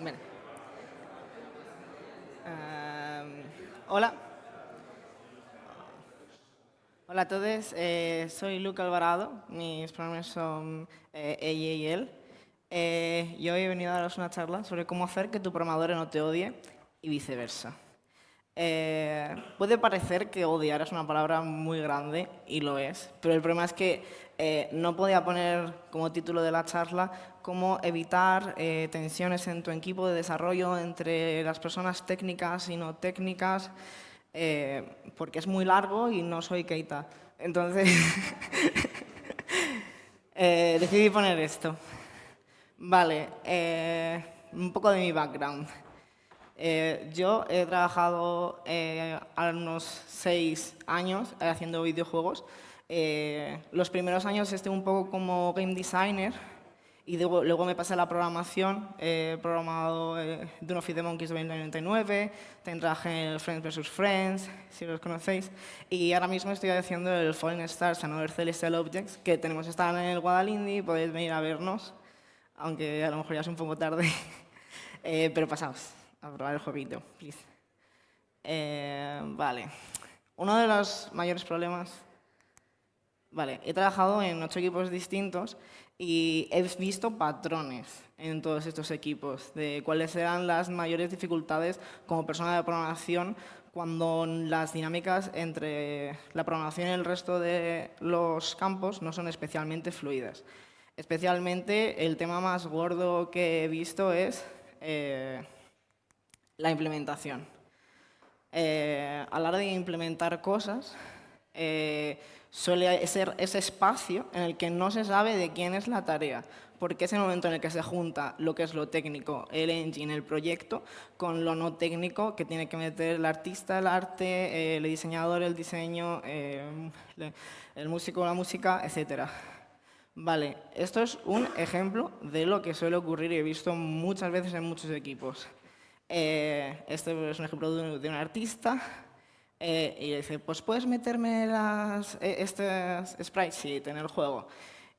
Vale. Hola. Hola a todos. Soy Luca Alvarado. Mis pronombres son ella y él. Yo hoy he venido a daros una charla sobre cómo hacer que tu programador no te odie y viceversa. Puede parecer que odiar es una palabra muy grande, y lo es, pero el problema es que no podía poner como título de la charla cómo evitar tensiones en tu equipo de desarrollo entre las personas técnicas y no técnicas, porque es muy largo y no soy Keita. Entonces, decidí poner esto. Vale, un poco de mi background. Yo he trabajado a unos 6 años haciendo videojuegos. Los primeros años estuve un poco como game designer y luego me pasé a la programación. He programado Dawn of the Monkeys 2099, también trabajé en el Friends vs. Friends, si los conocéis. Y ahora mismo estoy haciendo el Fallen Stars and Other Celestial Objects, que tenemos que estar en el Guadalindi, podéis venir a vernos, aunque a lo mejor ya es un poco tarde. Pero pasaos a probar el jueguito, please. Vale. Uno de los mayores problemas... Vale, he trabajado en 8 equipos distintos y he visto patrones en todos estos equipos de cuáles eran las mayores dificultades como persona de programación cuando las dinámicas entre la programación y el resto de los campos no son especialmente fluidas. Especialmente el tema más gordo que he visto es la implementación. A la hora de implementar cosas, suele ser ese espacio en el que no se sabe de quién es la tarea, porque es el momento en el que se junta lo que es lo técnico, el engine, el proyecto, con lo no técnico, que tiene que meter el artista, el arte, el diseñador, el diseño, el músico, la música, etc. Vale, esto es un ejemplo de lo que suele ocurrir y he visto muchas veces en muchos equipos. Este es un ejemplo de un artista y dice, pues puedes meterme estas sprites en el juego.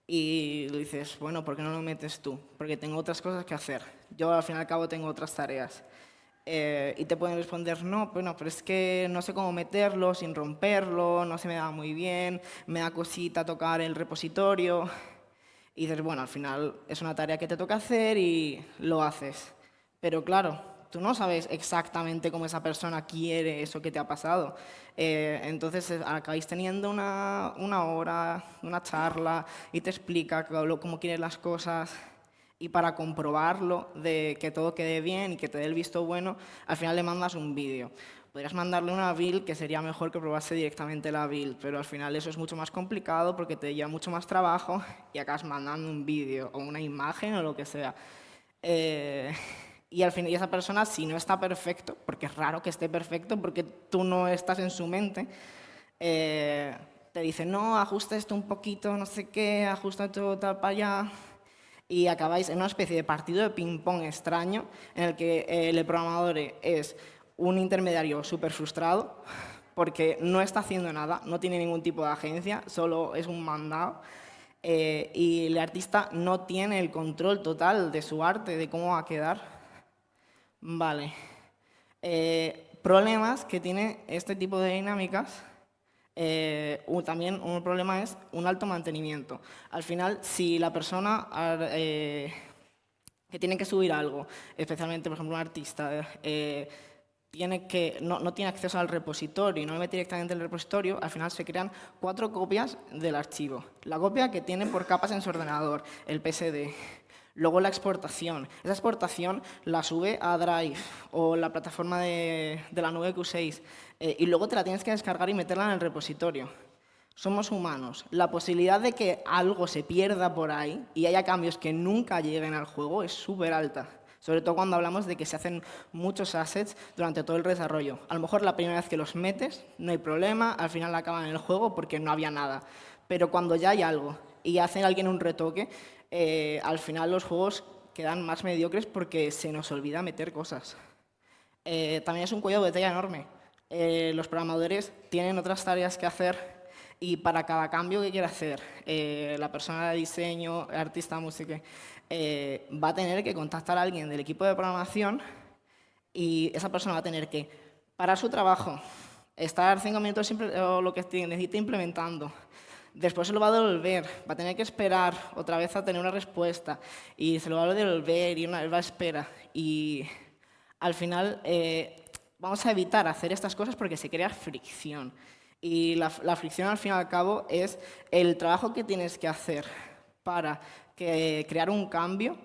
Y le dices, bueno, ¿por qué no lo metes tú? Porque tengo otras cosas que hacer. Yo al fin y al cabo tengo otras tareas. Y te pueden responder, no, bueno, pero es que no sé cómo meterlo sin romperlo, no se me da muy bien, me da cosita tocar el repositorio. Y dices, bueno, al final es una tarea que te toca hacer y lo haces. Pero claro, tú no sabes exactamente cómo esa persona quiere eso que te ha pasado. Entonces acabáis teniendo una hora, una charla, y te explica cómo quiere las cosas. Y para comprobarlo, de que todo quede bien y que te dé el visto bueno, al final le mandas un vídeo. Podrías mandarle una build, que sería mejor que probase directamente la build, pero al final eso es mucho más complicado porque te lleva mucho más trabajo y acabas mandando un vídeo o una imagen o lo que sea. Y al final, y esa persona, si no está perfecto, porque es raro que esté perfecto porque tú no estás en su mente, te dice, no, ajusta esto un poquito, no sé qué, ajusta esto tal para allá. Y acabáis en una especie de partido de ping-pong extraño en el que el programador es un intermediario súper frustrado porque no está haciendo nada, no tiene ningún tipo de agencia, solo es un mandado. Y el artista no tiene el control total de su arte, de cómo va a quedar. Vale. Problemas que tiene este tipo de dinámicas. También un problema es un alto mantenimiento. Al final, si la persona que tiene que subir algo, especialmente, por ejemplo, un artista, no tiene acceso al repositorio y no lo mete directamente en el repositorio, al final se crean 4 copias del archivo. La copia que tiene por capas en su ordenador, el PSD. Luego la exportación. Esa exportación la sube a Drive o la plataforma de la nube que uséis. Y luego te la tienes que descargar y meterla en el repositorio. Somos humanos. La posibilidad de que algo se pierda por ahí y haya cambios que nunca lleguen al juego es súper alta. Sobre todo cuando hablamos de que se hacen muchos assets durante todo el desarrollo. A lo mejor la primera vez que los metes no hay problema, al final acaban en el juego porque no había nada. Pero cuando ya hay algo y hace alguien un retoque, al final los juegos quedan más mediocres porque se nos olvida meter cosas. También es un cuello de botella enorme. Los programadores tienen otras tareas que hacer Y para cada cambio que quiera hacer, la persona de diseño, artista, música, va a tener que contactar a alguien del equipo de programación y esa persona va a tener que parar su trabajo, estar 5 minutos siempre, o lo que necesite implementando. Después se lo va a devolver, va a tener que esperar otra vez a tener una respuesta y se lo va a devolver y va a espera. Y al final vamos a evitar hacer estas cosas porque se crea fricción. Y la fricción al fin y al cabo es el trabajo que tienes que hacer para crear un cambio.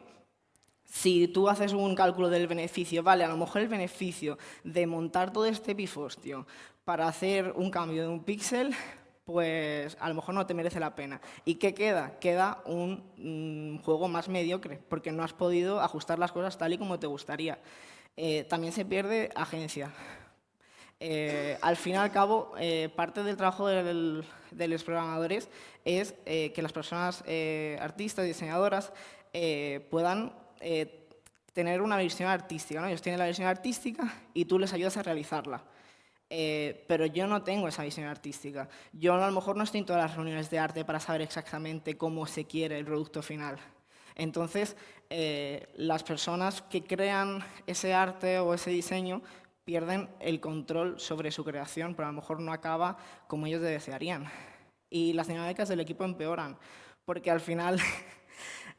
Si tú haces un cálculo del beneficio, vale, a lo mejor el beneficio de montar todo este pifostio para hacer un cambio de un píxel, pues a lo mejor no te merece la pena. ¿Y qué queda? Queda un juego más mediocre, porque no has podido ajustar las cosas tal y como te gustaría. También se pierde agencia. Al fin y al cabo, parte del trabajo de los programadores es que las personas artistas, diseñadoras, puedan tener una visión artística, ¿no? Ellos tienen la visión artística y tú les ayudas a realizarla. Pero yo no tengo esa visión artística. Yo a lo mejor no estoy en todas las reuniones de arte para saber exactamente cómo se quiere el producto final. Entonces, las personas que crean ese arte o ese diseño pierden el control sobre su creación, pero a lo mejor no acaba como ellos desearían. Y las dinámicas del equipo empeoran, porque al final,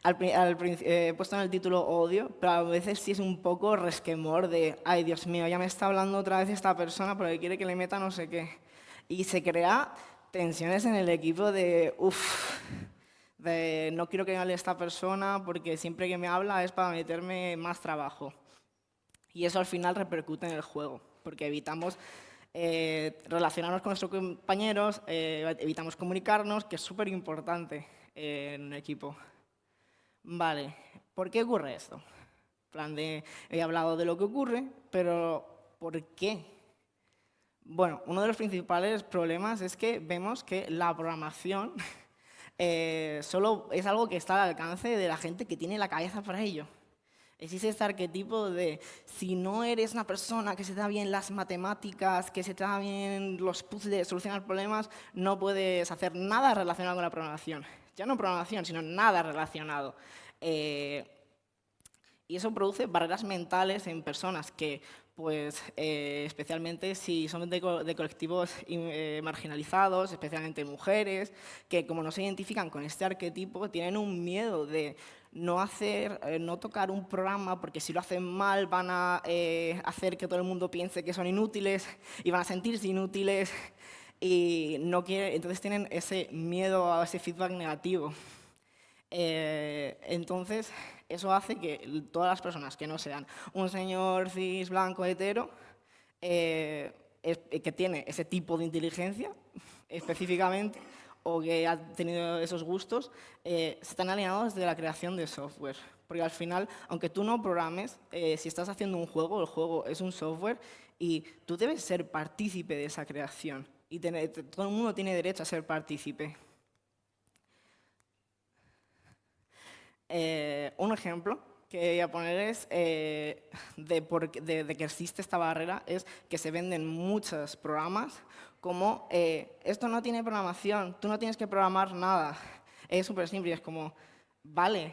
he puesto en el título odio, pero a veces sí es un poco resquemor de, ay, Dios mío, ya me está hablando otra vez esta persona porque quiere que le meta no sé qué. Y se crea tensiones en el equipo de, uff, de no quiero que me hable esta persona porque siempre que me habla es para meterme más trabajo. Y eso al final repercute en el juego, porque evitamos relacionarnos con nuestros compañeros, evitamos comunicarnos, que es súper importante en un equipo. Vale, ¿por qué ocurre esto? En plan de, he hablado de lo que ocurre, pero ¿por qué? Bueno, uno de los principales problemas es que vemos que la programación solo es algo que está al alcance de la gente que tiene la cabeza para ello. Existe este arquetipo de, si no eres una persona que se te da bien las matemáticas, que se te da bien los puzzles, solucionar problemas, no puedes hacer nada relacionado con la programación. Ya no programación, sino nada relacionado. Y eso produce barreras mentales en personas que, pues, especialmente si son de colectivos marginalizados, especialmente mujeres, que como no se identifican con este arquetipo, tienen un miedo de no tocar un programa porque si lo hacen mal van a hacer que todo el mundo piense que son inútiles y van a sentirse inútiles y no quieren, entonces tienen ese miedo a ese feedback negativo. Entonces, eso hace que todas las personas que no sean un señor cis, blanco, hetero, que tiene ese tipo de inteligencia específicamente, o que ha tenido esos gustos, están alienados de la creación de software. Porque al final, aunque tú no programes, si estás haciendo un juego, el juego es un software y tú debes ser partícipe de esa creación. Y todo el mundo tiene derecho a ser partícipe. Un ejemplo que voy a poner es de que existe esta barrera es que se venden muchos programas como esto no tiene programación, tú no tienes que programar nada. Es súper simple, es como, vale,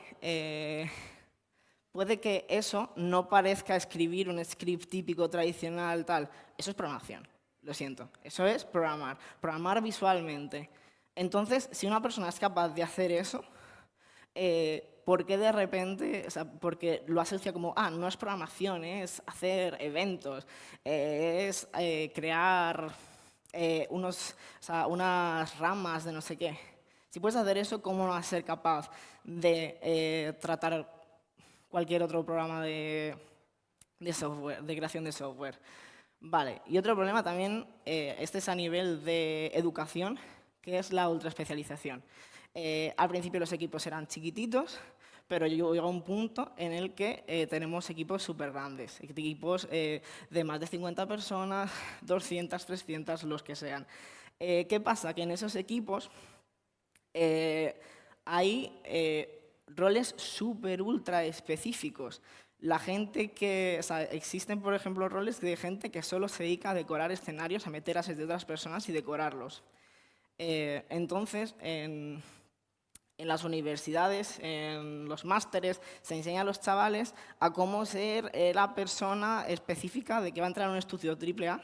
puede que eso no parezca escribir un script típico, tradicional, tal. Eso es programación, lo siento. Eso es programar visualmente. Entonces, si una persona es capaz de hacer eso, ¿por qué de repente, o sea, porque lo asocia como, no es programación, es hacer eventos, es crear unas ramas de no sé qué? Si puedes hacer eso, ¿cómo no vas a ser capaz de tratar cualquier otro programa de software, de creación de software? Vale, y otro problema también, este es a nivel de educación, que es la ultraespecialización. Al principio los equipos eran chiquititos, pero llegó un punto en el que tenemos equipos súper grandes, equipos de más de 50 personas, 200, 300, los que sean. ¿Qué pasa? Que en esos equipos hay roles súper ultra específicos. La gente que, o sea, existen, por ejemplo, roles de gente que solo se dedica a decorar escenarios, a meter assets de otras personas y decorarlos. Entonces, en las universidades, en los másteres, se enseña a los chavales a cómo ser la persona específica de que va a entrar a un estudio AAA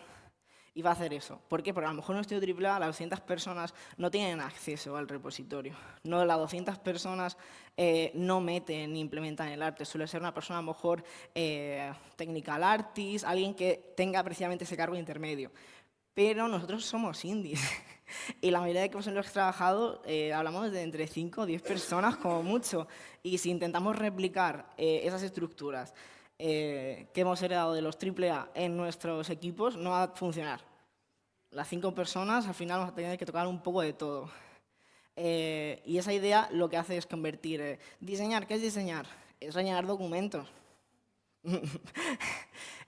y va a hacer eso. ¿Por qué? Porque a lo mejor en un estudio AAA las 200 personas no tienen acceso al repositorio. No, las 200 personas no meten ni implementan el arte. Suele ser una persona a lo mejor technical artist, alguien que tenga precisamente ese cargo intermedio. Pero nosotros somos indies. Y la mayoría de casos en los que he trabajado hablamos de entre 5 o 10 personas como mucho. Y si intentamos replicar esas estructuras que hemos heredado de los AAA en nuestros equipos, no va a funcionar. Las 5 personas al final vamos a tener que tocar un poco de todo. Y esa idea lo que hace es convertir diseñar. ¿Qué es diseñar? Es rellenar documentos.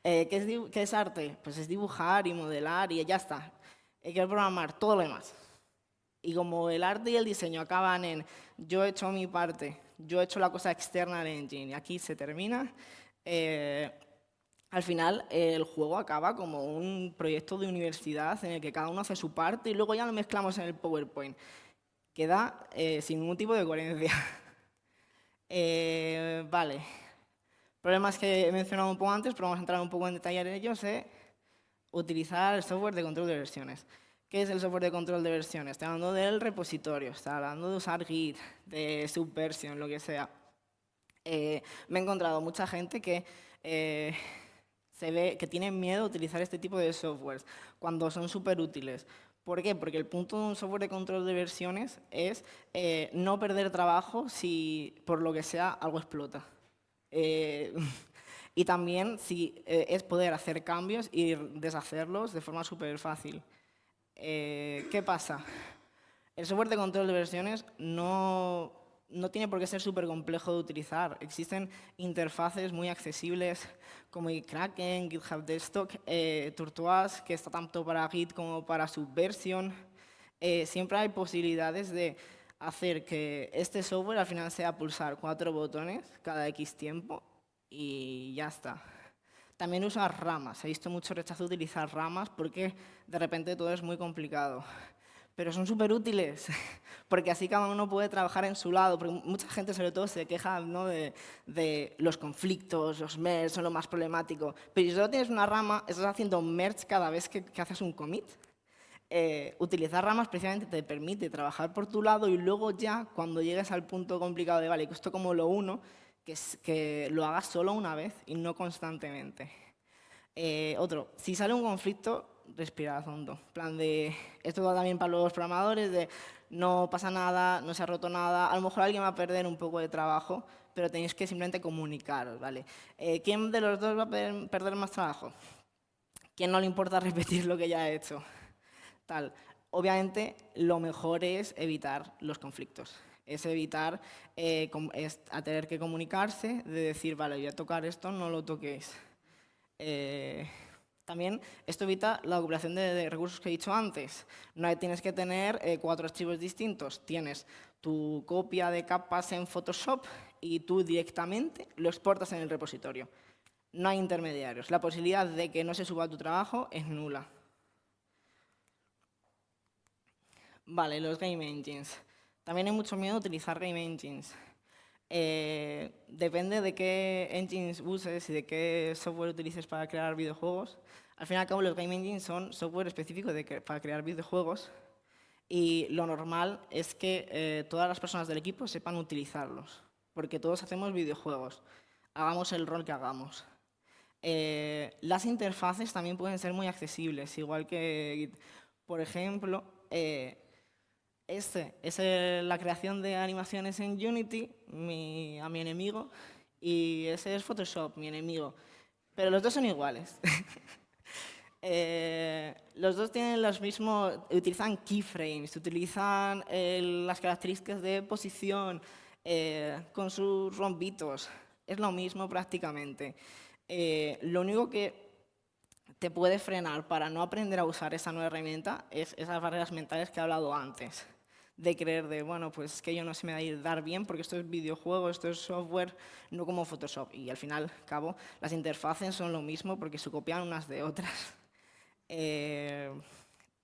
¿Qué es arte? Pues es dibujar y modelar y ya está. Hay que programar todo lo demás. Y como el arte y el diseño acaban en yo he hecho mi parte, yo he hecho la cosa externa al engine y aquí se termina, al final el juego acaba como un proyecto de universidad en el que cada uno hace su parte y luego ya lo mezclamos en el PowerPoint. Queda sin ningún tipo de coherencia. Vale. Problemas que he mencionado un poco antes, pero vamos a entrar un poco en detalle en ellos. Utilizar el software de control de versiones. ¿Qué es el software de control de versiones? Estoy hablando del repositorio, estoy hablando de usar Git, de Subversion, lo que sea. Me he encontrado mucha gente que se ve que tiene miedo a utilizar este tipo de softwares cuando son súper útiles. ¿Por qué? Porque el punto de un software de control de versiones es no perder trabajo si por lo que sea algo explota. Y también es poder hacer cambios y deshacerlos de forma súper fácil. ¿Qué pasa? El software de control de versiones no tiene por qué ser súper complejo de utilizar. Existen interfaces muy accesibles como Kraken, GitHub Desktop, Tortoise, que está tanto para Git como para Subversion. Siempre hay posibilidades de hacer que este software al final sea pulsar 4 botones cada X tiempo y ya está. También usa ramas. He visto mucho rechazo de utilizar ramas porque de repente todo es muy complicado. Pero son súper útiles, porque así cada uno puede trabajar en su lado. Porque mucha gente, sobre todo, se queja, ¿no?, de los conflictos, los merge son lo más problemático. Pero si solo tienes una rama, estás haciendo merge cada vez que haces un commit. Utilizar ramas precisamente te permite trabajar por tu lado y luego ya, cuando llegues al punto complicado de, vale, esto como lo uno, que lo hagas solo una vez y no constantemente. Otro, si sale un conflicto, respira hondo. En plan de, esto va también para los programadores, de no pasa nada, no se ha roto nada, a lo mejor alguien va a perder un poco de trabajo, pero tenéis que simplemente comunicaros, ¿vale? ¿Quién de los dos va a perder más trabajo? ¿Quién no le importa repetir lo que ya ha hecho? Tal. Obviamente, lo mejor es evitar los conflictos. Es evitar a tener que comunicarse, de decir, vale, voy a tocar esto, no lo toquéis. También esto evita la acumulación de recursos que he dicho antes. No tienes que tener 4 archivos distintos. Tienes tu copia de capas en Photoshop y tú directamente lo exportas en el repositorio. No hay intermediarios. La posibilidad de que no se suba tu trabajo es nula. Vale, los game engines. También hay mucho miedo a utilizar game engines. Depende de qué engines uses y de qué software utilices para crear videojuegos. Al fin y al cabo, los game engines son software específico para crear videojuegos y lo normal es que todas las personas del equipo sepan utilizarlos, porque todos hacemos videojuegos, hagamos el rol que hagamos. Las interfaces también pueden ser muy accesibles, igual que Git. Por ejemplo, es la creación de animaciones en Unity, a mi enemigo, y ese es Photoshop, mi enemigo. Pero los dos son iguales. Los dos tienen los mismos, utilizan keyframes, utilizan las características de posición con sus rombitos. Es lo mismo prácticamente. Lo único que te puede frenar para no aprender a usar esa nueva herramienta es esas barreras mentales que he hablado antes. De creer de, bueno, pues es que yo no se me va a ir dar bien porque esto es videojuego, esto es software, no como Photoshop. Y al final, cabo, las interfaces son lo mismo porque se copian unas de otras.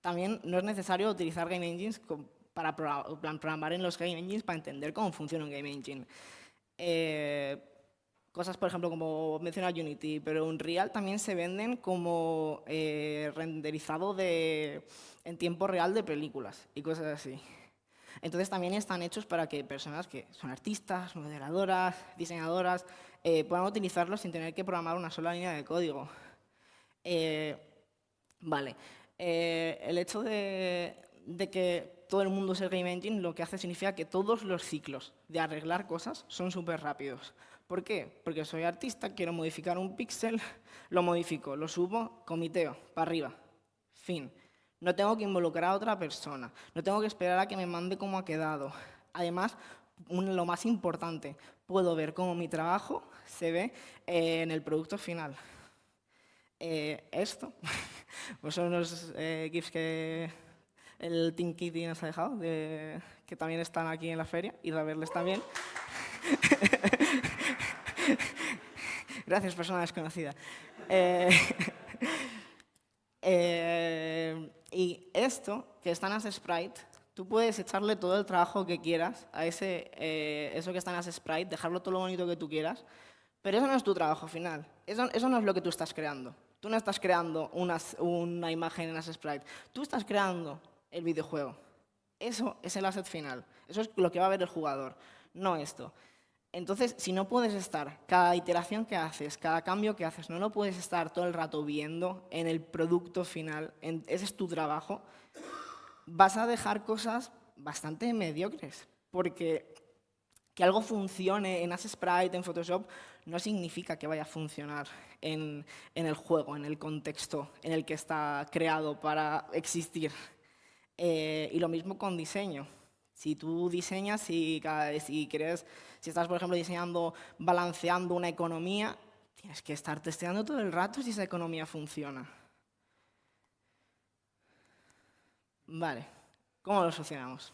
también no es necesario utilizar Game Engines para programar en los Game Engines para entender cómo funciona un Game Engine. Cosas, por ejemplo, como menciona Unity, pero Unreal también se venden como renderizado en tiempo real de películas y cosas así. Entonces también están hechos para que personas que son artistas, modeladoras, diseñadoras, puedan utilizarlos sin tener que programar una sola línea de código. Vale. El hecho de que todo el mundo use el Game Engine lo que hace significa que todos los ciclos de arreglar cosas son súper rápidos. ¿Por qué? Porque soy artista, quiero modificar un píxel, lo modifico, lo subo, comiteo, para arriba. Fin. No tengo que involucrar a otra persona, no tengo que esperar a que me mande cómo ha quedado. Además, lo más importante, puedo ver cómo mi trabajo se ve en el producto final. Esto pues son unos GIFs que el Team Kitty nos ha dejado, que también están aquí en la feria, y a verles también. Gracias, persona desconocida. Y esto, que está en AseSprite, tú puedes echarle todo el trabajo que quieras a eso que está en AseSprite, dejarlo todo lo bonito que tú quieras, pero eso no es tu trabajo final. Eso no es lo que tú estás creando. Tú no estás creando una imagen en AseSprite. Tú estás creando el videojuego. Eso es el asset final. Eso es lo que va a ver el jugador, no esto. Entonces, si no puedes estar, cada iteración que haces, cada cambio que haces, no lo puedes estar todo el rato viendo en el producto final, ese es tu trabajo, vas a dejar cosas bastante mediocres. Porque que algo funcione en AseSprite, en Photoshop, no significa que vaya a funcionar en el juego, en el contexto en el que está creado para existir. Y lo mismo con diseño. Si tú diseñas, si estás, por ejemplo, diseñando, balanceando una economía, tienes que estar testeando todo el rato si esa economía funciona. Vale, ¿cómo lo solucionamos?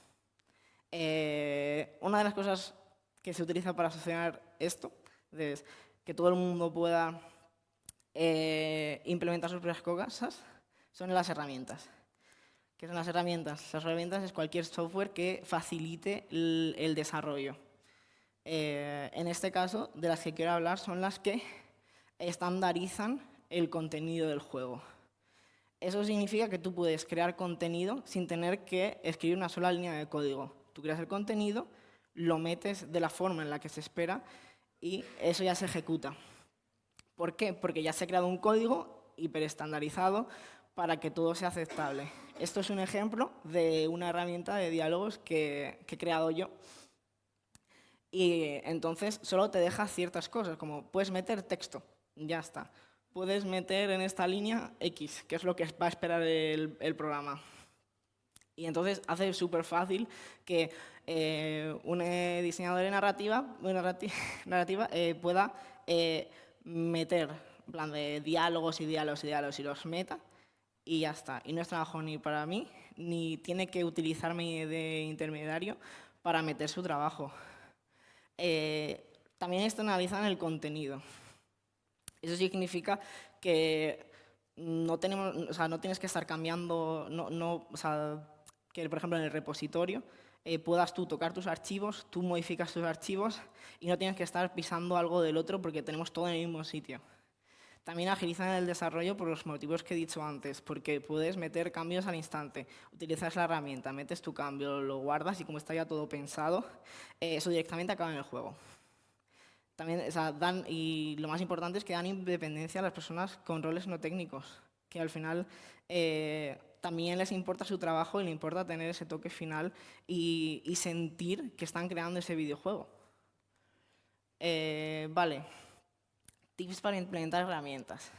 Una de las cosas que se utiliza para solucionar esto es que todo el mundo pueda implementar sus propias cosas, son las herramientas. ¿Qué son las herramientas? Las herramientas es cualquier software que facilite el desarrollo. En este caso, de las que quiero hablar son las que estandarizan el contenido del juego. Eso significa que tú puedes crear contenido sin tener que escribir una sola línea de código. Tú creas el contenido, lo metes de la forma en la que se espera y eso ya se ejecuta. ¿Por qué? Porque ya se ha creado un código hiperestandarizado para que todo sea aceptable. Esto es un ejemplo de una herramienta de diálogos que he creado yo. Y entonces solo te deja ciertas cosas, como puedes meter texto, ya está. Puedes meter en esta línea X, que es lo que va a esperar el programa. Y entonces hace súper fácil que un diseñador de narrativa pueda meter en plan de diálogos y diálogos y diálogos y los meta y ya está. Y no es trabajo ni para mí, ni tiene que utilizarme de intermediario para meter su trabajo. También externalizan el contenido. Eso significa que no tienes que estar cambiando, que por ejemplo en el repositorio puedas tú tocar tus archivos, tú modificas tus archivos y no tienes que estar pisando algo del otro porque tenemos todo en el mismo sitio. También agilizan el desarrollo por los motivos que he dicho antes, porque puedes meter cambios al instante. Utilizas la herramienta, metes tu cambio, lo guardas y como está ya todo pensado, eso directamente acaba en el juego. También, y lo más importante es que dan independencia a las personas con roles no técnicos, que al final también les importa su trabajo y les importa tener ese toque final y sentir que están creando ese videojuego. Vale. Tips para implementar herramientas.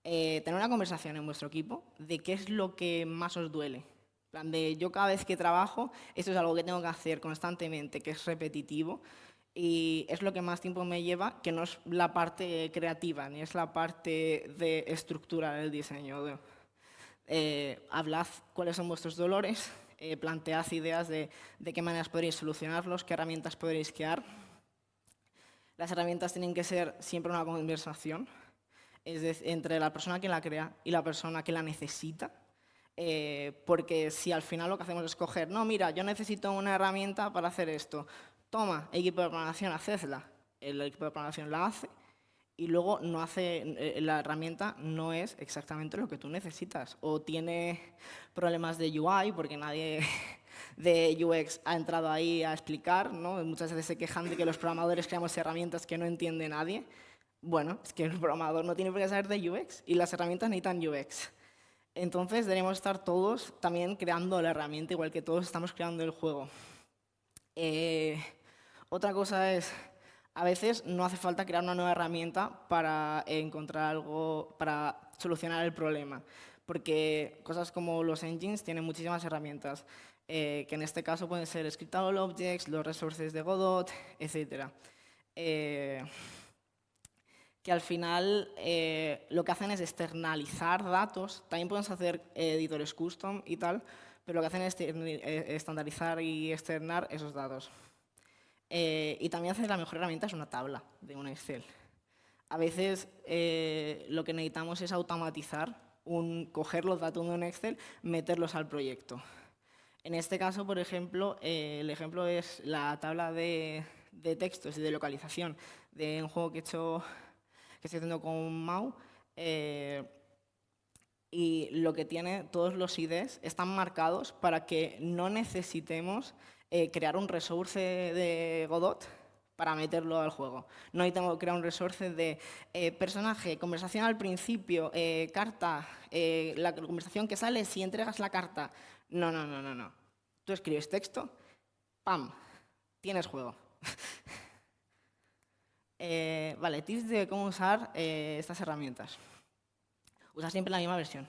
Tener una conversación en vuestro equipo de qué es lo que más os duele. En plan de, yo cada vez que trabajo, esto es algo que tengo que hacer constantemente, que es repetitivo, y es lo que más tiempo me lleva, que no es la parte creativa, ni es la parte de estructura del diseño. Hablad cuáles son vuestros dolores, plantead ideas de qué maneras podréis solucionarlos, qué herramientas podréis crear. Las herramientas tienen que ser siempre una conversación, es decir, entre la persona que la crea y la persona que la necesita. Porque si al final lo que hacemos es coger, no, mira, yo necesito una herramienta para hacer esto, toma, equipo de programación, hacedla. El equipo de programación la hace y luego no hace, la herramienta no es exactamente lo que tú necesitas. O tiene problemas de UI porque nadie de UX ha entrado ahí a explicar, ¿no? Muchas veces se quejan de que los programadores creamos herramientas que no entiende nadie. Bueno, es que el programador no tiene por qué saber de UX y las herramientas necesitan UX. Entonces deberíamos estar todos también creando la herramienta, igual que todos estamos creando el juego. Otra cosa es, a veces no hace falta crear una nueva herramienta para encontrar algo, para solucionar el problema, porque cosas como los engines tienen muchísimas herramientas, que en este caso pueden ser Scriptable Objects, los resources de Godot, etc. Que al final lo que hacen es externalizar datos. También podemos hacer editores custom y tal, pero lo que hacen es estandarizar y externar esos datos. Y también hacer la mejor herramienta es una tabla de un Excel. A veces lo que necesitamos es automatizar, coger los datos de un Excel, meterlos al proyecto. En este caso, por ejemplo, el ejemplo es la tabla de textos y de localización de un juego que estoy haciendo con Mau. Y lo que tiene, todos los IDs están marcados para que no necesitemos crear un resource de Godot para meterlo al juego. No necesitamos crear un resource de personaje, conversación al principio, carta, la conversación que sale si entregas la carta. No, no, no, no, no. Tú escribes texto, ¡pam!, tienes juego. Vale, tips de cómo usar estas herramientas. Usa siempre la misma versión.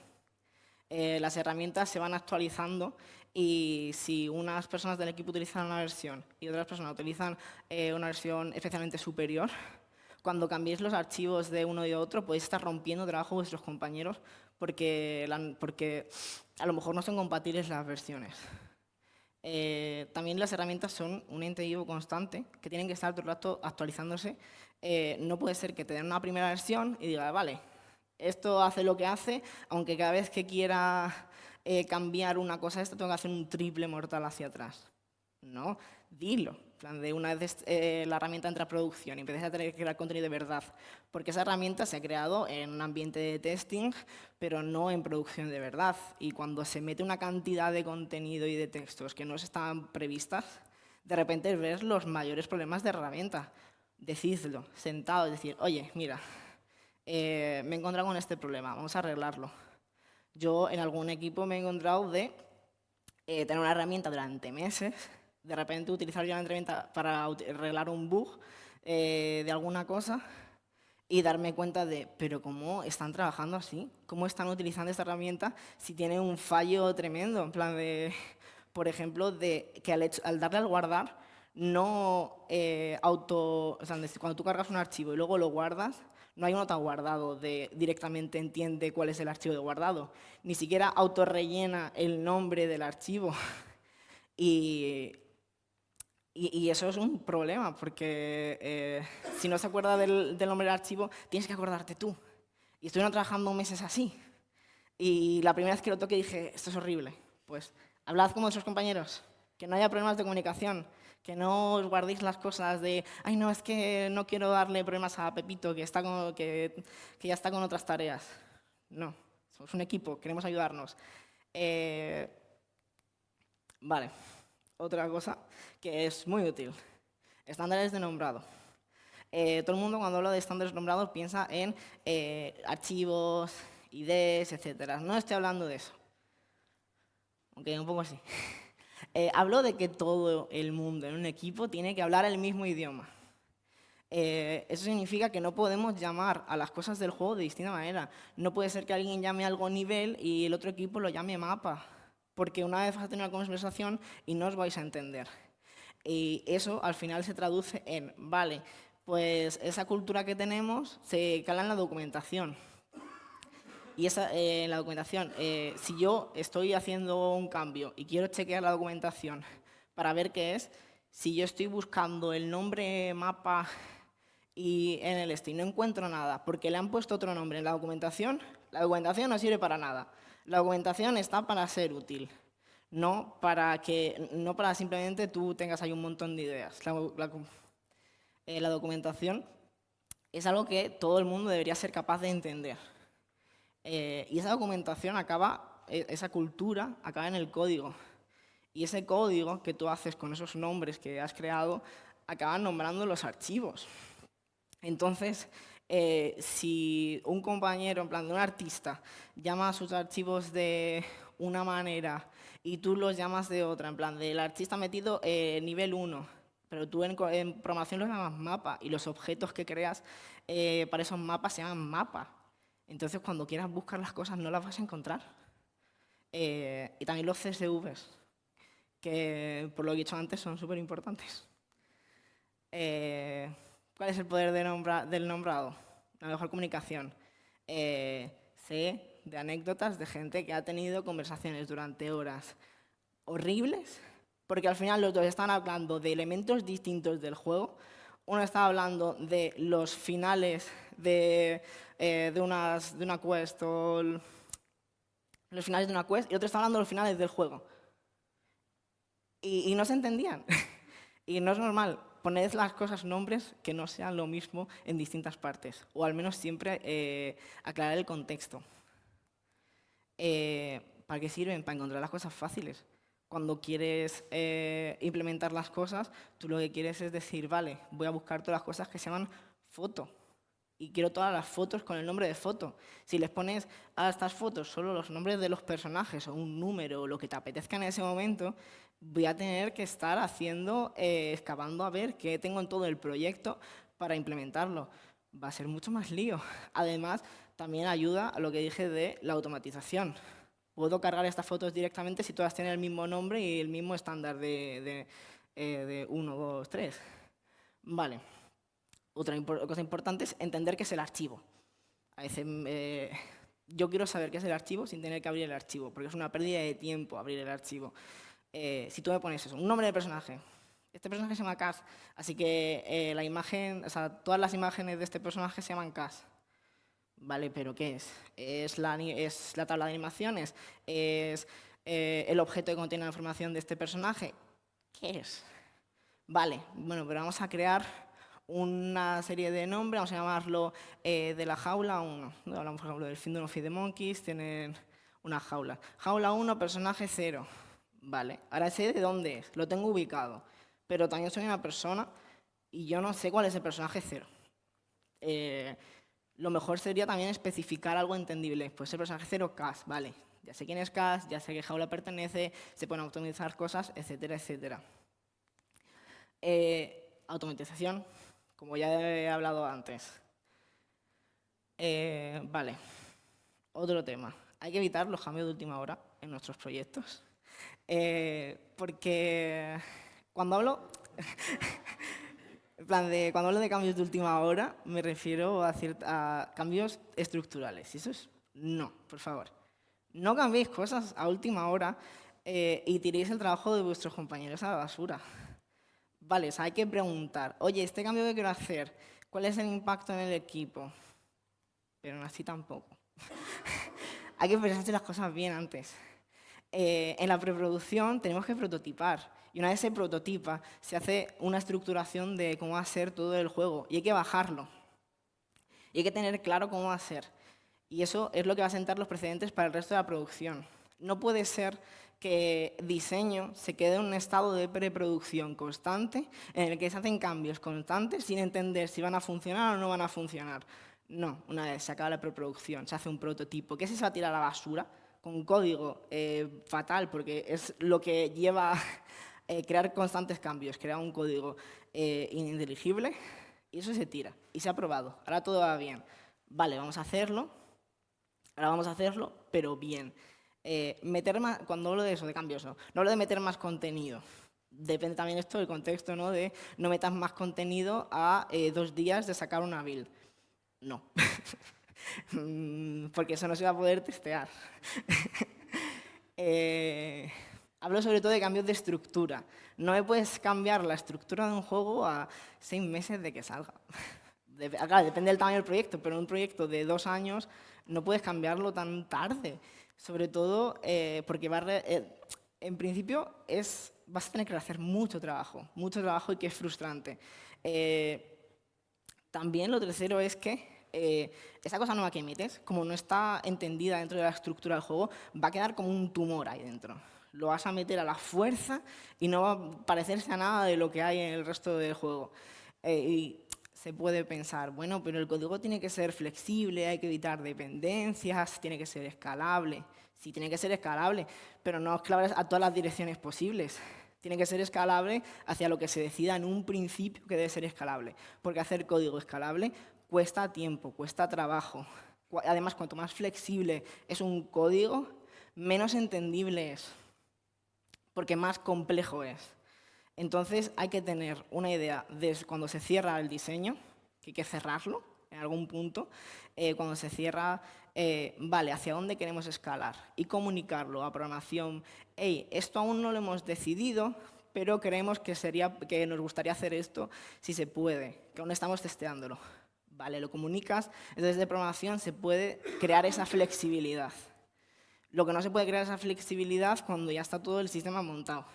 Las herramientas se van actualizando y si unas personas del equipo utilizan una versión y otras personas utilizan una versión especialmente superior, cuando cambiéis los archivos de uno y otro podéis estar rompiendo trabajo de vuestros compañeros porque a lo mejor no son compatibles las versiones. También las herramientas son un ente vivo constante que tienen que estar todo el rato actualizándose. No puede ser que te den una primera versión y diga, vale, esto hace lo que hace, aunque cada vez que quiera cambiar una cosa esto tengo que hacer un triple mortal hacia atrás. No, dilo. En plan de una vez la herramienta entra a producción y empiezas a tener que crear contenido de verdad. Porque esa herramienta se ha creado en un ambiente de testing, pero no en producción de verdad. Y cuando se mete una cantidad de contenido y de textos que no estaban previstas, de repente ves los mayores problemas de herramienta. Decídlo, sentado, decir, oye, mira, me he encontrado con este problema, vamos a arreglarlo. Yo en algún equipo me he encontrado de tener una herramienta durante meses, de repente utilizar ya la herramienta para arreglar un bug de alguna cosa y darme cuenta de, pero ¿cómo están trabajando así? ¿Cómo están utilizando esta herramienta si tiene un fallo tremendo? En plan de, por ejemplo, de que al darle al guardar, no o sea, cuando tú cargas un archivo y luego lo guardas, no hay un autoguardado directamente entiende cuál es el archivo de guardado. Ni siquiera autorrellena el nombre del archivo. Y eso es un problema, porque si no se acuerda del nombre del archivo, tienes que acordarte tú. Y estuvieron trabajando meses así. Y la primera vez que lo toqué dije, esto es horrible. Pues hablad con vuestros compañeros, que no haya problemas de comunicación, que no os guardéis las cosas de, ay, no, es que no quiero darle problemas a Pepito, que ya está con otras tareas. No, somos un equipo, queremos ayudarnos. Vale, otra cosa que es muy útil, estándares de nombrado. Todo el mundo cuando habla de estándares nombrados piensa en archivos, IDs, etc. No estoy hablando de eso, aunque un poco sí. Hablo de que todo el mundo en un equipo tiene que hablar el mismo idioma. Eso significa que no podemos llamar a las cosas del juego de distinta manera. No puede ser que alguien llame algo nivel y el otro equipo lo llame mapa, porque una vez vas a tener una conversación y no os vais a entender. Y eso al final se traduce en, vale, pues esa cultura que tenemos se cala en la documentación. Y en la documentación, si yo estoy haciendo un cambio y quiero chequear la documentación para ver qué es, si yo estoy buscando el nombre mapa y en el y no encuentro nada porque le han puesto otro nombre en la documentación no sirve para nada. La documentación está para ser útil, no para simplemente tú tengas ahí un montón de ideas. La documentación es algo que todo el mundo debería ser capaz de entender. Y esa documentación esa cultura acaba en el código. Y ese código que tú haces con esos nombres que has creado, acaban nombrando los archivos. Entonces, si un compañero, en plan de un artista, llama a sus archivos de una manera y tú los llamas de otra, en plan del artista metido nivel 1, pero tú en programación los llamas mapa y los objetos que creas para esos mapas se llaman mapa. Entonces, cuando quieras buscar las cosas no las vas a encontrar. Y también los CSVs, que por lo que he dicho antes son súper importantes. ¿Cuál es el poder del nombrado? La mejor comunicación. Sé de anécdotas de gente que ha tenido conversaciones durante horas horribles, porque al final los dos estaban hablando de elementos distintos del juego. Uno estaba hablando de los finales de una quest o los finales de una quest, y otro estaba hablando de los finales del juego. Y no se entendían. Y no es normal. Poned las cosas nombres que no sean lo mismo en distintas partes. O al menos siempre aclarar el contexto. ¿Para qué sirven? Para encontrar las cosas fáciles. Cuando quieres implementar las cosas, tú lo que quieres es decir, vale, voy a buscar todas las cosas que se llaman foto. Y quiero todas las fotos con el nombre de foto. Si les pones a estas fotos solo los nombres de los personajes o un número o lo que te apetezca en ese momento, voy a tener que estar excavando a ver qué tengo en todo el proyecto para implementarlo. Va a ser mucho más lío. Además, también ayuda a lo que dije de la automatización. Puedo cargar estas fotos directamente si todas tienen el mismo nombre y el mismo estándar de 1, 2, 3. Vale. Otra cosa importante es entender qué es el archivo. A veces yo quiero saber qué es el archivo sin tener que abrir el archivo, porque es una pérdida de tiempo abrir el archivo. Si tú me pones eso, un nombre de personaje. Este personaje se llama Kaz, así que la imagen, o sea, todas las imágenes de este personaje se llaman Kaz. Vale, pero ¿qué es? ¿Es la tabla de animaciones? ¿Es el objeto que contiene la información de este personaje? ¿Qué es? Vale, bueno, pero vamos a crear una serie de nombres, vamos a llamarlo de la jaula 1. Hablamos, por ejemplo, del Kingdom of the Monkeys, tienen una jaula. Jaula 1, personaje 0. Vale, ahora sé de dónde es, lo tengo ubicado, pero también soy una persona y yo no sé cuál es el personaje 0. Lo mejor sería también especificar algo entendible. Pues el personaje 0, Kaz, vale. Ya sé quién es Kaz, ya sé qué jaula pertenece, se pueden automatizar cosas, etcétera, etcétera. Automatización, como ya he hablado antes. Vale, otro tema. Hay que evitar los cambios de última hora en nuestros proyectos. Porque cuando hablo cuando hablo de cambios de última hora, me refiero a cambios estructurales. Y eso es no, por favor. No cambiéis cosas a última hora y tiréis el trabajo de vuestros compañeros a la basura. Vale, o sea, hay que preguntar, oye, este cambio que quiero hacer, ¿cuál es el impacto en el equipo? Pero no así tampoco. Hay que pensarse las cosas bien antes. En la preproducción tenemos que prototipar. Y una vez se prototipa, se hace una estructuración de cómo va a ser todo el juego. Y hay que bajarlo. Y hay que tener claro cómo va a ser. Y eso es lo que va a sentar los precedentes para el resto de la producción. No puede ser que diseño se quede en un estado de preproducción constante en el que se hacen cambios constantes sin entender si van a funcionar o no van a funcionar. No, una vez se acaba la preproducción, se hace un prototipo que se va a tirar a la basura con código fatal, porque es lo que lleva a crear constantes cambios, crear un código ininteligible, y eso se tira, y se ha probado. Ahora todo va bien. Vale, vamos a hacerlo, ahora vamos a hacerlo, pero bien. Cuando hablo de eso, de cambios, no hablo de meter más contenido. Depende también esto del contexto, ¿no? De no metas más contenido a 2 días de sacar una build. No. Porque eso no se va a poder testear. Hablo sobre todo de cambios de estructura. No me puedes cambiar la estructura de un juego a 6 meses de que salga. Claro, depende del tamaño del proyecto, pero en un proyecto de 2 años no puedes cambiarlo tan tarde. Sobre todo porque en principio vas a tener que hacer mucho trabajo y que es frustrante. También lo tercero es que esa cosa nueva que metes, como no está entendida dentro de la estructura del juego, va a quedar como un tumor ahí dentro. Lo vas a meter a la fuerza y no va a parecerse a nada de lo que hay en el resto del juego. Y se puede pensar, bueno, pero el código tiene que ser flexible, hay que evitar dependencias, tiene que ser escalable. Sí, tiene que ser escalable, pero no escalable a todas las direcciones posibles. Tiene que ser escalable hacia lo que se decida en un principio que debe ser escalable. Porque hacer código escalable cuesta tiempo, cuesta trabajo. Además, cuanto más flexible es un código, menos entendible es. Porque más complejo es. Entonces hay que tener una idea de cuando se cierra el diseño, que hay que cerrarlo en algún punto, cuando se cierra, vale, hacia dónde queremos escalar y comunicarlo a programación. Hey, esto aún no lo hemos decidido, pero creemos que nos gustaría hacer esto si se puede, que aún estamos testeándolo. Vale, lo comunicas, entonces de programación se puede crear esa flexibilidad. Lo que no se puede crear esa flexibilidad cuando ya está todo el sistema montado.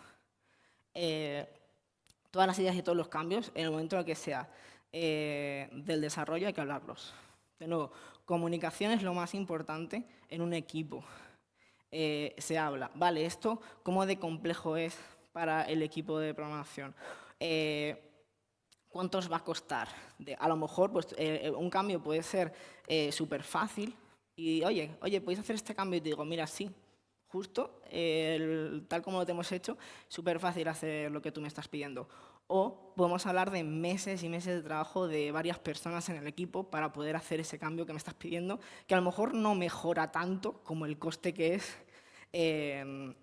Todas las ideas y todos los cambios, en el momento en el que sea del desarrollo, hay que hablarlos. De nuevo, comunicación es lo más importante en un equipo. Se habla, vale, esto, ¿cómo de complejo es para el equipo de programación? ¿Cuánto os va a costar? A lo mejor pues, un cambio puede ser súper fácil y, oye, ¿podéis hacer este cambio? Y te digo, mira, sí, justo, tal como lo hemos hecho, súper fácil hacer lo que tú me estás pidiendo. O podemos hablar de meses y meses de trabajo de varias personas en el equipo para poder hacer ese cambio que me estás pidiendo, que a lo mejor no mejora tanto como el coste que es en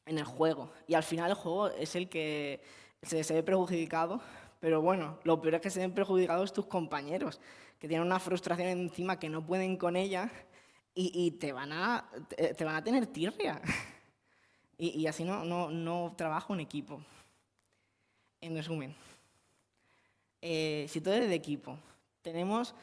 el juego. Y al final el juego es el que se ve perjudicado, pero bueno, lo peor es que se ven perjudicados tus compañeros, que tienen una frustración encima que no pueden con ella y te van a tener tirria. Y así no trabaja un equipo. En resumen, si todo es de equipo, tenemos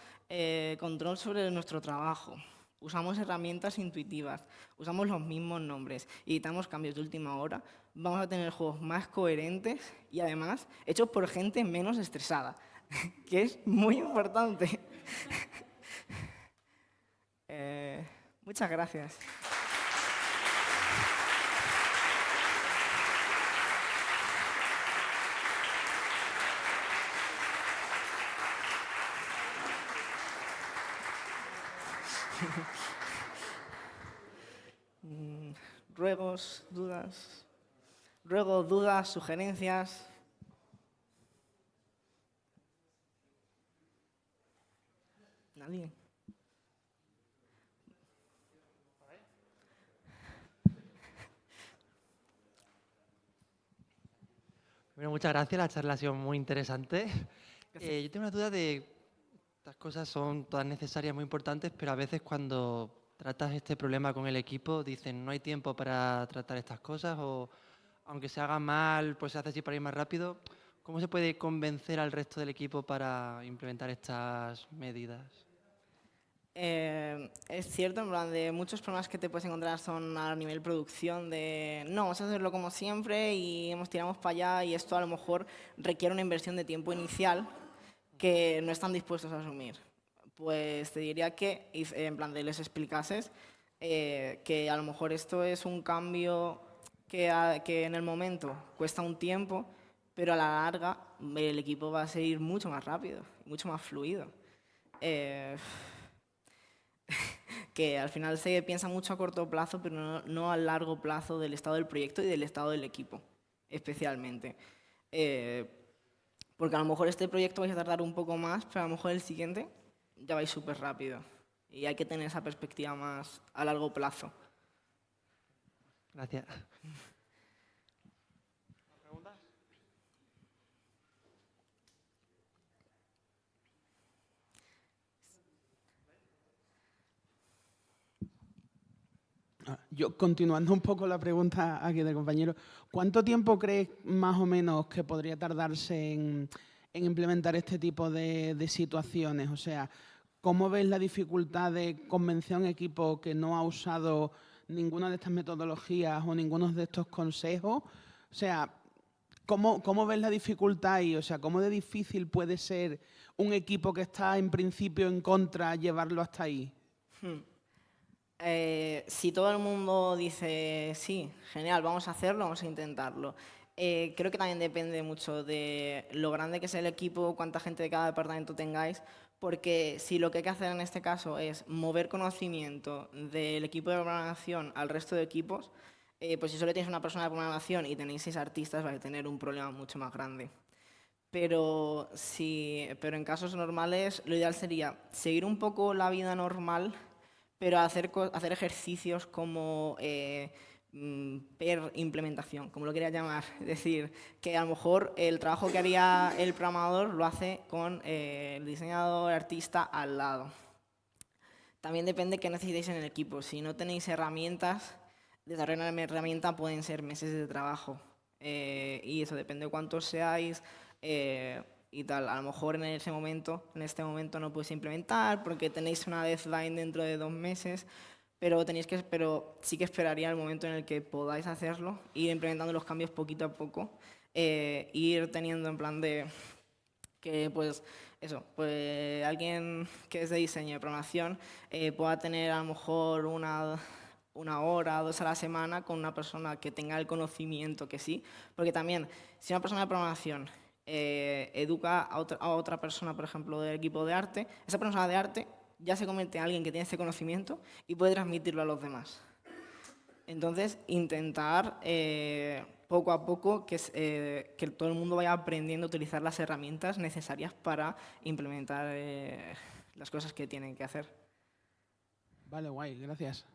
control sobre nuestro trabajo, usamos herramientas intuitivas, usamos los mismos nombres y editamos cambios de última hora, vamos a tener juegos más coherentes y además hechos por gente menos estresada, que es muy importante. Muchas gracias. Ruegos, dudas, sugerencias. ¿Nadie? Bueno, muchas gracias, la charla ha sido muy interesante. Yo tengo una duda de, estas cosas son todas necesarias, muy importantes, pero a veces cuando tratas este problema con el equipo dicen no hay tiempo para tratar estas cosas o aunque se haga mal, pues se hace así para ir más rápido. ¿Cómo se puede convencer al resto del equipo para implementar estas medidas? Es cierto, en plan, de muchos problemas que te puedes encontrar son a nivel producción de no, vamos a hacerlo como siempre y tiramos para allá y esto a lo mejor requiere una inversión de tiempo inicial que no están dispuestos a asumir. Pues te diría que, en plan, de les explicases que a lo mejor esto es un cambio que en el momento cuesta un tiempo, pero a la larga el equipo va a seguir mucho más rápido, mucho más fluido. Que al final se piensa mucho a corto plazo, pero no a largo plazo del estado del proyecto y del estado del equipo, especialmente. Porque a lo mejor este proyecto vais a tardar un poco más, pero a lo mejor el siguiente ya vais súper rápido. Y hay que tener esa perspectiva más a largo plazo. Gracias. Yo, continuando un poco la pregunta aquí del compañero, ¿cuánto tiempo crees más o menos que podría tardarse en implementar este tipo de situaciones? O sea, ¿cómo ves la dificultad de convencer a un equipo que no ha usado ninguna de estas metodologías o ninguno de estos consejos, o sea, ¿cómo ves la dificultad ahí? O sea, ¿cómo de difícil puede ser un equipo que está en principio en contra llevarlo hasta ahí? Si todo el mundo dice sí, genial, vamos a hacerlo, vamos a intentarlo. Creo que también depende mucho de lo grande que es el equipo, cuánta gente de cada departamento tengáis, porque si lo que hay que hacer en este caso es mover conocimiento del equipo de programación al resto de equipos, pues si solo tienes una persona de programación y tenéis 6 artistas, vais a tener un problema mucho más grande. Pero en casos normales, lo ideal sería seguir un poco la vida normal, pero hacer ejercicios como per implementación, como lo quería llamar. Es decir, que a lo mejor el trabajo que haría el programador lo hace con el diseñador, artista al lado. También depende qué necesitéis en el equipo. Si no tenéis herramientas, desarrollar una herramienta pueden ser meses de trabajo. Y eso depende de cuántos seáis y tal. A lo mejor en este momento no podéis implementar porque tenéis una deadline dentro de 2 meses, pero sí que esperaría el momento en el que podáis hacerlo, ir implementando los cambios poquito a poco, ir teniendo en plan de que pues eso, pues alguien que es de diseño de programación pueda tener a lo mejor una hora, 2 a la semana con una persona que tenga el conocimiento que sí, porque también si una persona de programación educa a otra persona, por ejemplo, del equipo de arte, esa persona de arte ya se convierte en alguien que tiene ese conocimiento y puede transmitirlo a los demás. Entonces, intentar poco a poco que todo el mundo vaya aprendiendo a utilizar las herramientas necesarias para implementar las cosas que tienen que hacer. Vale, guay, gracias.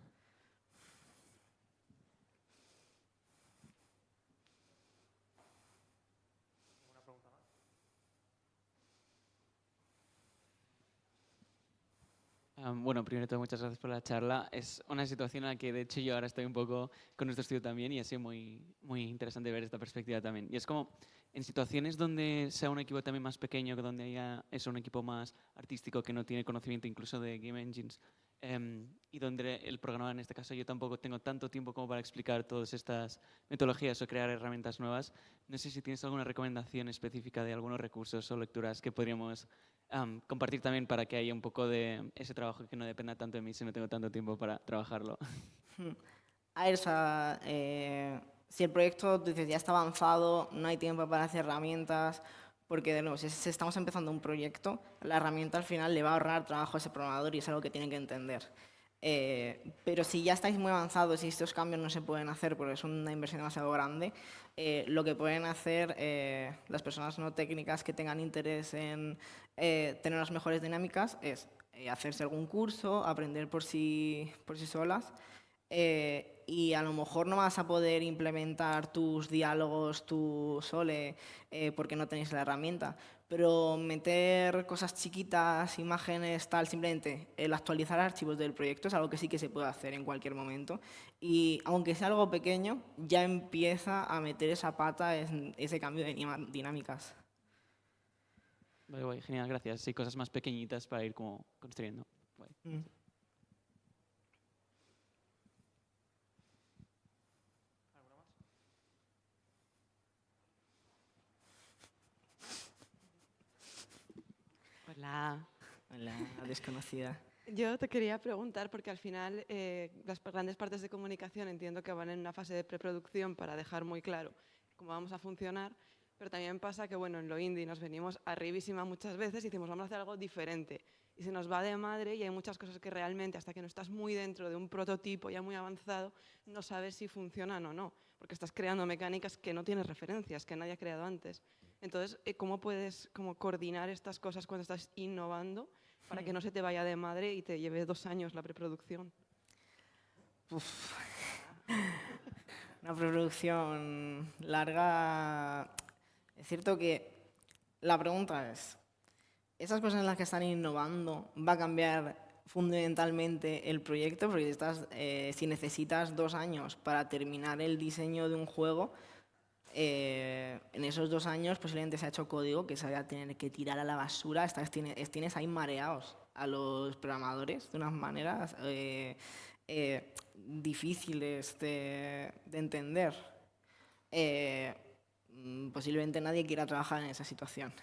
Bueno, primero de todo, muchas gracias por la charla. Es una situación en la que, de hecho, yo ahora estoy un poco con nuestro estudio también y ha sido muy interesante ver esta perspectiva también. Y es como, en situaciones donde sea un equipo también más pequeño, que donde haya un equipo más artístico que no tiene conocimiento incluso de game engines, y donde el programador, en este caso, yo tampoco tengo tanto tiempo como para explicar todas estas metodologías o crear herramientas nuevas, no sé si tienes alguna recomendación específica de algunos recursos o lecturas que podríamos compartir también para que haya un poco de ese trabajo que no dependa tanto de mí si no tengo tanto tiempo para trabajarlo. A ver, o sea, si el proyecto dices, ya está avanzado, no hay tiempo para hacer herramientas, porque de nuevo, si estamos empezando un proyecto, la herramienta al final le va a ahorrar trabajo a ese programador y es algo que tiene que entender. Pero si ya estáis muy avanzados y estos cambios no se pueden hacer porque es una inversión demasiado grande, lo que pueden hacer las personas no técnicas que tengan interés en tener las mejores dinámicas es hacerse algún curso, aprender por sí solas. Y a lo mejor no vas a poder implementar tus diálogos tú sole porque no tenéis la herramienta, pero meter cosas chiquitas, imágenes, tal, simplemente el actualizar archivos del proyecto es algo que sí que se puede hacer en cualquier momento y aunque sea algo pequeño, ya empieza a meter esa pata en ese cambio de dinámicas. Vale, guay, genial, gracias. Sí, cosas más pequeñitas para ir como construyendo. Guay. Hola. La desconocida. Yo te quería preguntar, porque al final las grandes partes de comunicación entiendo que van en una fase de preproducción para dejar muy claro cómo vamos a funcionar, pero también pasa que bueno, en lo indie nos venimos arribísima muchas veces y decimos vamos a hacer algo diferente y se nos va de madre y hay muchas cosas que realmente hasta que no estás muy dentro de un prototipo ya muy avanzado no sabes si funcionan o no, porque estás creando mecánicas que no tienes referencias, que nadie ha creado antes. Entonces, ¿cómo puedes coordinar estas cosas cuando estás innovando para que no se te vaya de madre y te lleve 2 años la preproducción? Uf. Una preproducción larga. Es cierto que la pregunta es, ¿esas cosas en las que están innovando va a cambiar fundamentalmente el proyecto? Porque si necesitas 2 años para terminar el diseño de un juego, en esos 2 años posiblemente se ha hecho código que se vaya a tener que tirar a la basura. Tienes ahí mareados a los programadores de unas maneras. difíciles de entender. Posiblemente nadie quiera trabajar en esa situación,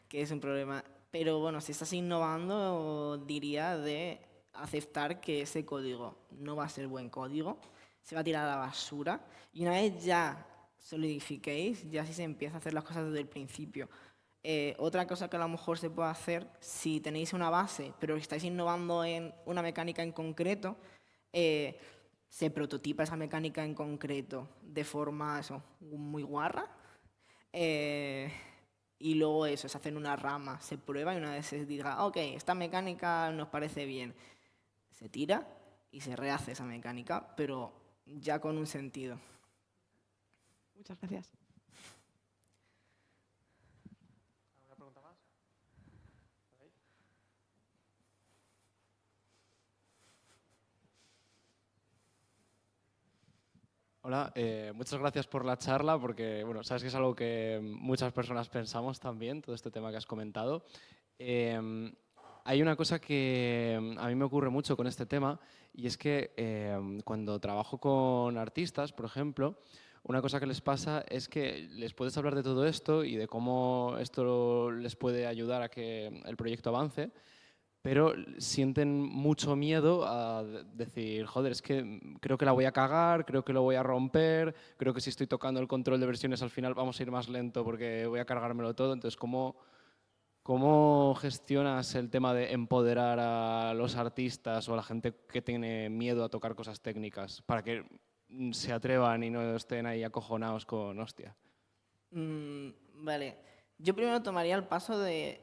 que es un problema. Pero bueno, si estás innovando, diría de aceptar que ese código no va a ser buen código, se va a tirar a la basura, y una vez ya solidifiquéis, ya sí se empieza a hacer las cosas desde el principio. Otra cosa que a lo mejor se puede hacer, si tenéis una base, pero estáis innovando en una mecánica en concreto, se prototipa esa mecánica en concreto de forma muy guarra, y luego se hace en una rama, se prueba, y una vez se diga, ok, esta mecánica nos parece bien, se tira y se rehace esa mecánica, pero ya con un sentido. Muchas gracias. ¿Alguna pregunta más? Hola, muchas gracias por la charla porque, bueno, sabes que es algo que muchas personas pensamos también, todo este tema que has comentado. Hay una cosa que a mí me ocurre mucho con este tema y es que cuando trabajo con artistas, por ejemplo, una cosa que les pasa es que les puedes hablar de todo esto y de cómo esto les puede ayudar a que el proyecto avance, pero sienten mucho miedo a decir, joder, es que creo que la voy a cagar, creo que lo voy a romper, creo que si estoy tocando el control de versiones al final vamos a ir más lento porque voy a cargármelo todo. Entonces, ¿cómo gestionas el tema de empoderar a los artistas o a la gente que tiene miedo a tocar cosas técnicas para que se atrevan y no estén ahí acojonados con hostia? Vale. Yo primero tomaría el paso de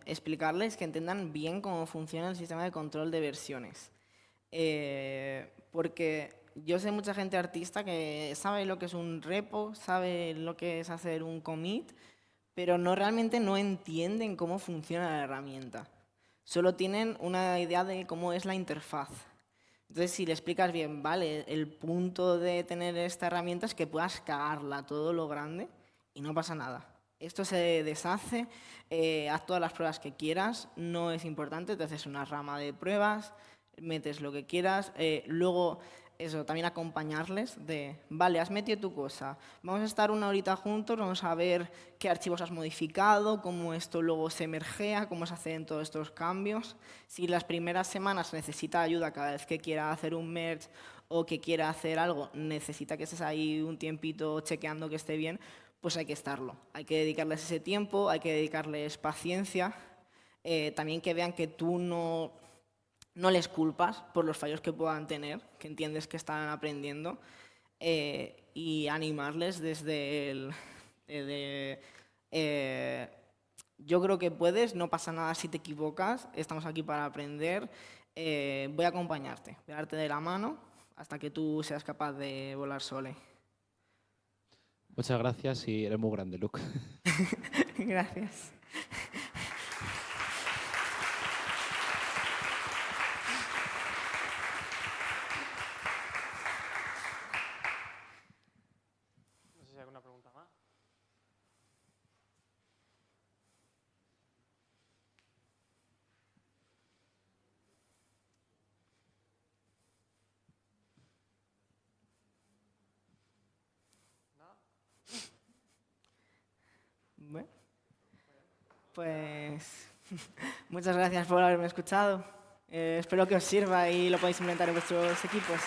explicarles que entiendan bien cómo funciona el sistema de control de versiones. Porque yo sé mucha gente artista que sabe lo que es un repo, sabe lo que es hacer un commit, pero realmente no entienden cómo funciona la herramienta. Solo tienen una idea de cómo es la interfaz. Entonces, si le explicas bien, vale, el punto de tener esta herramienta es que puedas cagarla todo lo grande y no pasa nada. Esto se deshace, haz todas las pruebas que quieras, no es importante, te haces una rama de pruebas, metes lo que quieras, luego también acompañarles de, vale, has metido tu cosa, vamos a estar una horita juntos, vamos a ver qué archivos has modificado, cómo esto luego se mergea, cómo se hacen todos estos cambios. Si las primeras semanas necesita ayuda cada vez que quiera hacer un merge o que quiera hacer algo, necesita que estés ahí un tiempito chequeando que esté bien, pues hay que estarlo. Hay que dedicarles ese tiempo, hay que dedicarles paciencia, también que vean que tú no les culpas por los fallos que puedan tener, que entiendes que están aprendiendo, y animarles desde yo creo que puedes, no pasa nada si te equivocas, estamos aquí para aprender, voy a acompañarte, voy a darte de la mano hasta que tú seas capaz de volar sole. Muchas gracias y eres muy grande, Luke. Gracias. No sé si hay alguna pregunta más. Bueno, pues muchas gracias por haberme escuchado. Espero que os sirva y lo podáis implementar en vuestros equipos.